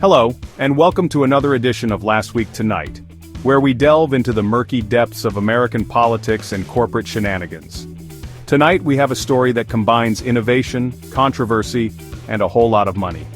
Hello, and welcome to another edition of Last Week Tonight, where we delve into the murky depths of American politics and corporate shenanigans. Tonight we have a story that combines innovation, controversy, and a whole lot of money.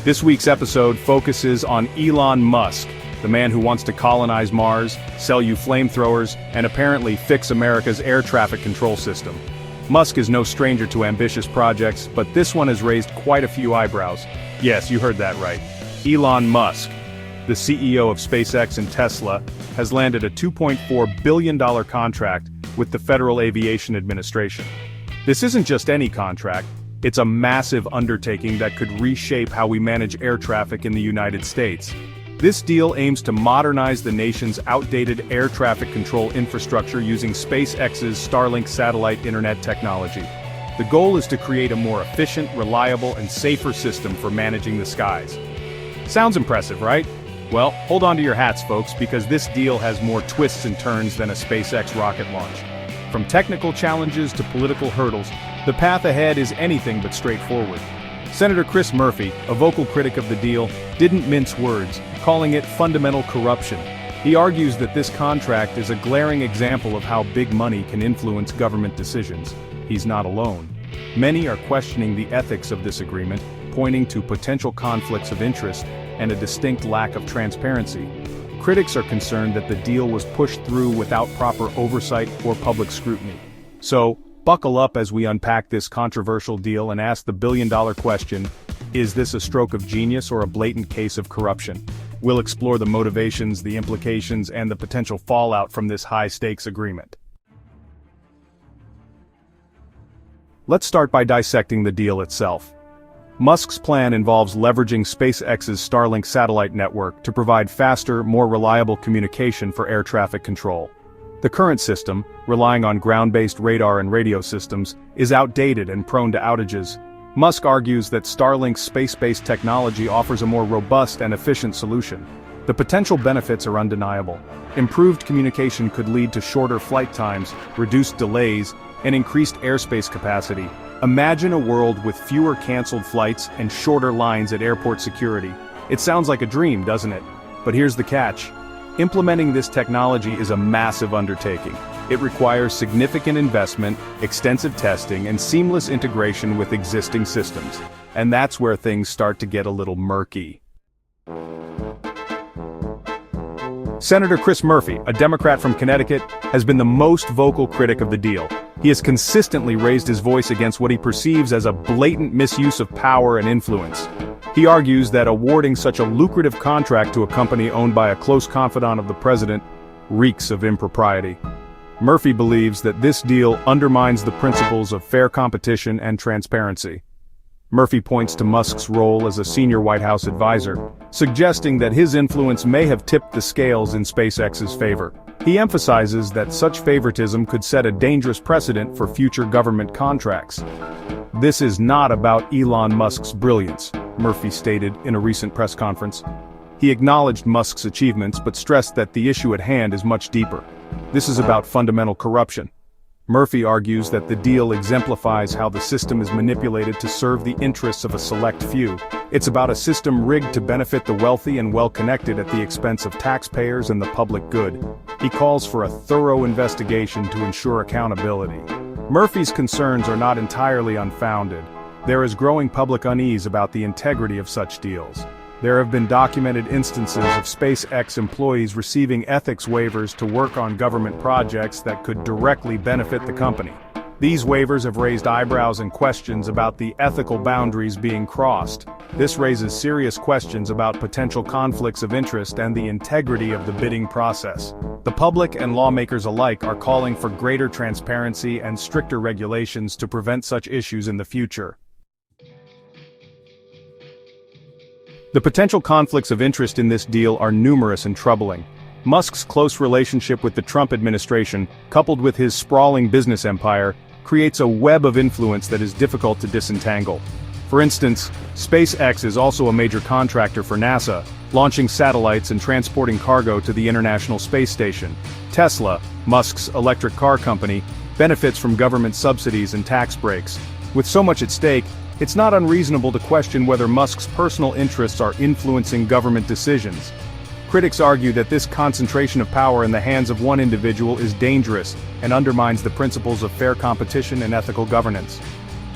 This week's episode focuses on Elon Musk, the man who wants to colonize Mars, sell you flamethrowers, and apparently fix America's air traffic control system. Musk is no stranger to ambitious projects, but this one has raised quite a few eyebrows. Yes, you heard that right. Elon Musk, the CEO of SpaceX and Tesla, has landed a $2.4 billion contract with the Federal Aviation Administration. This isn't just any contract, it's a massive undertaking that could reshape how we manage air traffic in the United States. This deal aims to modernize the nation's outdated air traffic control infrastructure using SpaceX's Starlink satellite internet technology. The goal is to create a more efficient, reliable, and safer system for managing the skies. Sounds impressive, right? Well, hold on to your hats, folks, because this deal has more twists and turns than a SpaceX rocket launch. From technical challenges to political hurdles, the path ahead is anything but straightforward. Senator Chris Murphy, a vocal critic of the deal, didn't mince words, calling it fundamental corruption. He argues that this contract is a glaring example of how big money can influence government decisions. He's not alone. Many are questioning the ethics of this agreement, pointing to potential conflicts of interest and a distinct lack of transparency. Critics are concerned that the deal was pushed through without proper oversight or public scrutiny. So, buckle up as we unpack this controversial deal and ask the billion-dollar question, is this a stroke of genius or a blatant case of corruption? We'll explore the motivations, the implications, and the potential fallout from this high-stakes agreement. Let's start by dissecting the deal itself. Musk's plan involves leveraging SpaceX's Starlink satellite network to provide faster, more reliable communication for air traffic control. The current system, relying on ground-based radar and radio systems, is outdated and prone to outages. Musk argues that Starlink's space-based technology offers a more robust and efficient solution. The potential benefits are undeniable. Improved communication could lead to shorter flight times, reduced delays, and increased airspace capacity. Imagine a world with fewer canceled flights and shorter lines at airport security. It sounds like a dream, doesn't it? But here's the catch. Implementing this technology is a massive undertaking. It requires significant investment, extensive testing, and seamless integration with existing systems. And that's where things start to get a little murky. Senator Chris Murphy, a Democrat from Connecticut, has been the most vocal critic of the deal. He has consistently raised his voice against what he perceives as a blatant misuse of power and influence. He argues that awarding such a lucrative contract to a company owned by a close confidant of the president reeks of impropriety. Murphy believes that this deal undermines the principles of fair competition and transparency. Murphy points to Musk's role as a senior White House advisor, suggesting that his influence may have tipped the scales in SpaceX's favor. He emphasizes that such favoritism could set a dangerous precedent for future government contracts. This is not about Elon Musk's brilliance, Murphy stated in a recent press conference. He acknowledged Musk's achievements but stressed that the issue at hand is much deeper. This is about fundamental corruption. Murphy argues that the deal exemplifies how the system is manipulated to serve the interests of a select few. It's about a system rigged to benefit the wealthy and well-connected at the expense of taxpayers and the public good. He calls for a thorough investigation to ensure accountability. Murphy's concerns are not entirely unfounded. There is growing public unease about the integrity of such deals. There have been documented instances of SpaceX employees receiving ethics waivers to work on government projects that could directly benefit the company. These waivers have raised eyebrows and questions about the ethical boundaries being crossed. This raises serious questions about potential conflicts of interest and the integrity of the bidding process. The public and lawmakers alike are calling for greater transparency and stricter regulations to prevent such issues in the future. The potential conflicts of interest in this deal are numerous and troubling. Musk's close relationship with the Trump administration, coupled with his sprawling business empire, creates a web of influence that is difficult to disentangle. For instance, SpaceX is also a major contractor for NASA, launching satellites and transporting cargo to the International Space Station. Tesla, Musk's electric car company, benefits from government subsidies and tax breaks. With so much at stake, It's not unreasonable to question whether Musk's personal interests are influencing government decisions. Critics argue that this concentration of power in the hands of one individual is dangerous and undermines the principles of fair competition and ethical governance.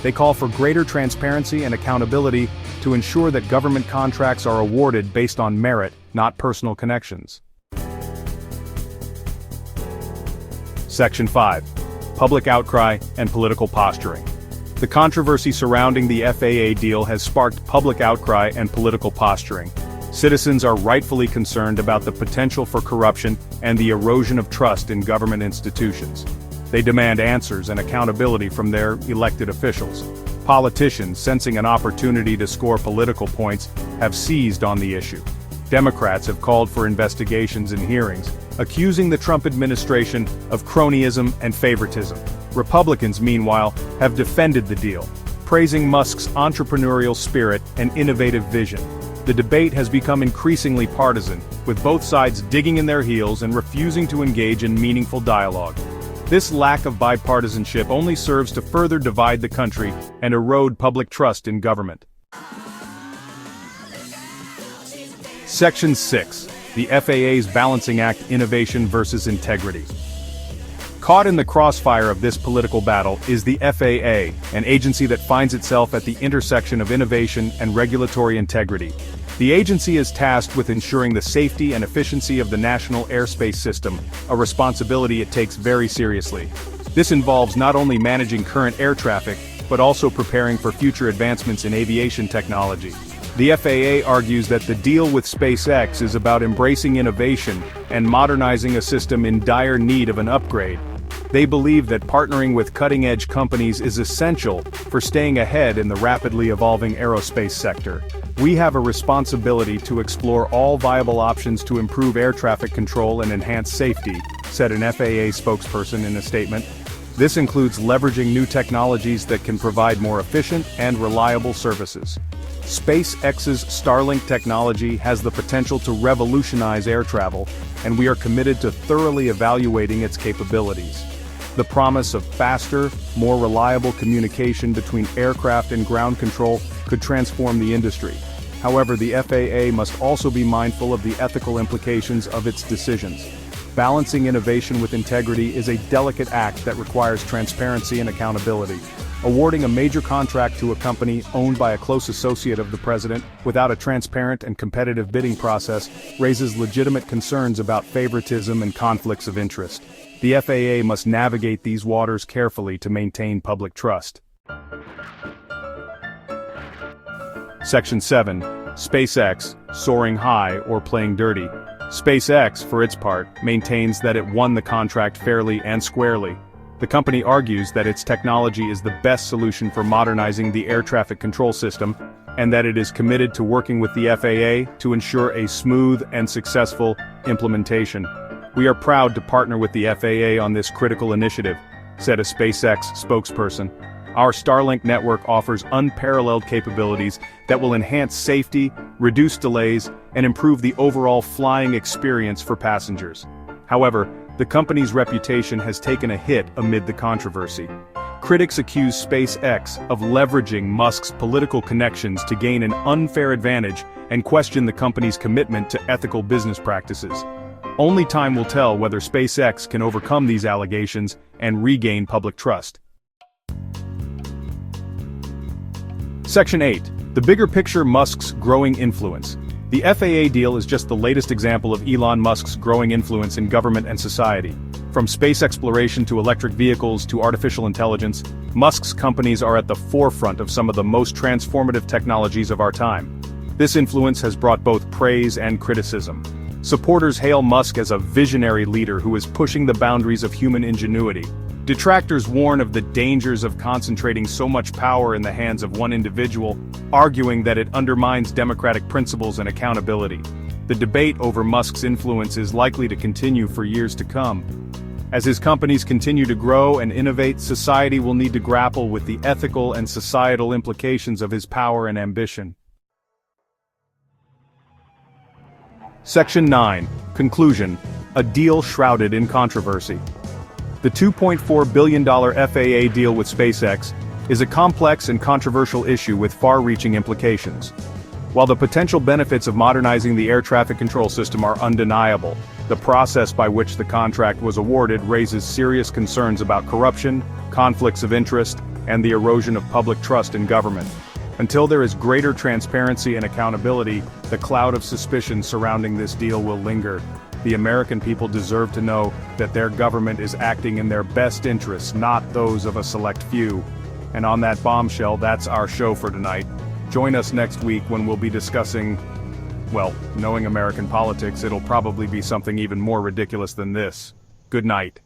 They call for greater transparency and accountability to ensure that government contracts are awarded based on merit, not personal connections. Section 5. Public outcry and political posturing. The controversy surrounding the FAA deal has sparked public outcry and political posturing. Citizens are rightfully concerned about the potential for corruption and the erosion of trust in government institutions. They demand answers and accountability from their elected officials. Politicians, sensing an opportunity to score political points, have seized on the issue. Democrats have called for investigations and hearings, accusing the Trump administration of cronyism and favoritism. Republicans, meanwhile, have defended the deal, praising Musk's entrepreneurial spirit and innovative vision. The debate has become increasingly partisan, with both sides digging in their heels and refusing to engage in meaningful dialogue. This lack of bipartisanship only serves to further divide the country and erode public trust in government. Section 6. The FAA's Balancing Act: Innovation versus Integrity. Caught in the crossfire of this political battle is the FAA, an agency that finds itself at the intersection of innovation and regulatory integrity. The agency is tasked with ensuring the safety and efficiency of the national airspace system, a responsibility it takes very seriously. This involves not only managing current air traffic, but also preparing for future advancements in aviation technology. The FAA argues that the deal with SpaceX is about embracing innovation and modernizing a system in dire need of an upgrade. They believe that partnering with cutting-edge companies is essential for staying ahead in the rapidly evolving aerospace sector. We have a responsibility to explore all viable options to improve air traffic control and enhance safety, said an FAA spokesperson in a statement. This includes leveraging new technologies that can provide more efficient and reliable services. SpaceX's Starlink technology has the potential to revolutionize air travel, and we are committed to thoroughly evaluating its capabilities. The promise of faster, more reliable communication between aircraft and ground control could transform the industry. However, the FAA must also be mindful of the ethical implications of its decisions. Balancing innovation with integrity is a delicate act that requires transparency and accountability. Awarding a major contract to a company owned by a close associate of the president without a transparent and competitive bidding process raises legitimate concerns about favoritism and conflicts of interest. The FAA must navigate these waters carefully to maintain public trust. Section 7. SpaceX, soaring high or playing dirty. SpaceX, for its part, maintains that it won the contract fairly and squarely. The company argues that its technology is the best solution for modernizing the air traffic control system, and that it is committed to working with the FAA to ensure a smooth and successful implementation. We are proud to partner with the FAA on this critical initiative, said a SpaceX spokesperson. Our Starlink network offers unparalleled capabilities that will enhance safety, reduce delays, and improve the overall flying experience for passengers. However, the company's reputation has taken a hit amid the controversy. Critics accuse SpaceX of leveraging Musk's political connections to gain an unfair advantage and question the company's commitment to ethical business practices. Only time will tell whether SpaceX can overcome these allegations and regain public trust. Section 8. The bigger picture: Musk's growing influence. The FAA deal is just the latest example of Elon Musk's growing influence in government and society. From space exploration to electric vehicles to artificial intelligence, Musk's companies are at the forefront of some of the most transformative technologies of our time. This influence has brought both praise and criticism. Supporters hail Musk as a visionary leader who is pushing the boundaries of human ingenuity. Detractors warn of the dangers of concentrating so much power in the hands of one individual, arguing that it undermines democratic principles and accountability. The debate over Musk's influence is likely to continue for years to come. As his companies continue to grow and innovate, society will need to grapple with the ethical and societal implications of his power and ambition. Section 9. Conclusion: a deal shrouded in controversy. The $2.4 billion FAA deal with SpaceX, is a complex and controversial issue with far-reaching implications. While the potential benefits of modernizing the air traffic control system are undeniable, the process by which the contract was awarded raises serious concerns about corruption, conflicts of interest, and the erosion of public trust in government. Until there is greater transparency and accountability, the cloud of suspicion surrounding this deal will linger. The American people deserve to know that their government is acting in their best interests, not those of a select few. And on that bombshell, that's our show for tonight. Join us next week when we'll be discussing, well, knowing American politics, it'll probably be something even more ridiculous than this. Good night.